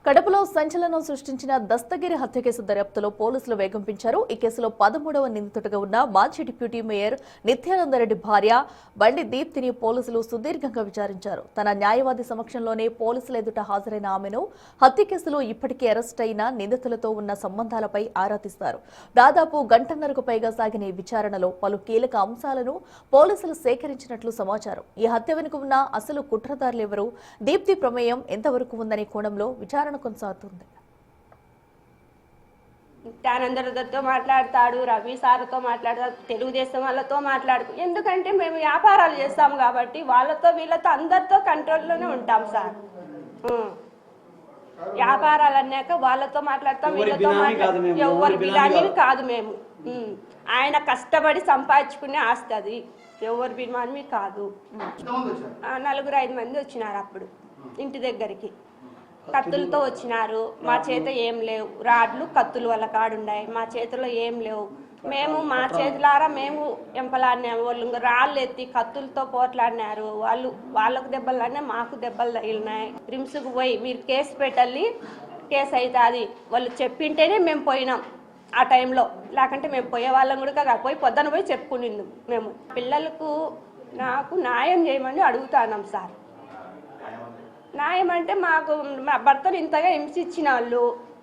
కడపలో సంచలనం సృష్టించిన దస్తగిరి హత్య కేసు దర్యాప్తులో పోలీసులు వేగం పెంచారు. ఈ కేసులో 13వ నిందితుడిగా ఉన్న మాజీ డిప్యూటీ మేయర్ నిత్యానందరెడ్డి భార్య బండి దీప్తిని పోలీసులు సుదీర్ఘంగా విచారించారు. తన న్యాయవాది సమక్షంలోనే పోలీసుల ఎదుట హాజరైన ఆమెను హత్య కేసులో ఇప్పటికే అరెస్ట్ అయిన నిందితులతో ఉన్న సంబంధాలపై ఆరా తీస్తారు. దాదాపు గంటన్నరకు పైగా సాగిన ఈ విచారణలో పలు కీలక అంశాలను పోలీసులు సేకరించినట్లు సమాచారం. ఈ హత్య వెనుక ఉన్న అసలు కుట్రదారులెవరు, దీప్తి ప్రమేయం ఎంతవరకు ఉందనే కోణంలో విచారణ కొనసాగుతుంది. నిత్యానందతో మాట్లాడతాడు, రవి సార్తో మాట్లాడతాడు, తెలుగుదేశం వాళ్ళతో మాట్లాడు. ఎందుకంటే మేము వ్యాపారాలు చేస్తాం కాబట్టి వాళ్ళతో వీళ్ళతో అందరితో కంట్రోల్లోనే ఉంటాం సార్. వ్యాపారాలు అన్నాక వాళ్ళతో మాట్లాడతాం, వీళ్ళతో మాట్లాడతాం. ఎవరి బినామీ కాదు మేము. ఆయన కష్టపడి సంపాదించుకునే ఆస్తి అది, ఎవరి బినామీ కాదు. 4-5 మంది వచ్చినారు అప్పుడు ఇంటి దగ్గరికి. కత్తులతో వచ్చినారు. మా చేత ఏం లేవు, రాడ్లు కత్తులు వాళ్ళ కాడున్నాయి, మా చేతిలో ఏం లేవు. మేము మా చేతులారా మేము ఎంపలాడినాము. వాళ్ళు రాళ్ళు ఎత్తి కత్తులతో పోట్లాడినారు. వాళ్ళకు దెబ్బలు అన్నా మాకు దెబ్బలు తగిలినాయి. రిమ్స్కు పోయి మీరు కేసు పెట్టాలి, కేసు అవుతుంది వాళ్ళు చెప్పింటేనే మేము పోయినాం ఆ టైంలో. లేకుంటే మేము పోయే వాళ్ళం కూడా పోయి పొద్దున పోయి చెప్పుకునింది. మేము పిల్లలకు నాకు న్యాయం చేయమని అడుగుతున్నాం సార్. న్యాయం అంటే మాకు మా భర్తను ఇంతగా హింసించిన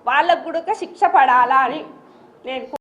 వాళ్ళకు కూడా శిక్ష పడాలా అని నేను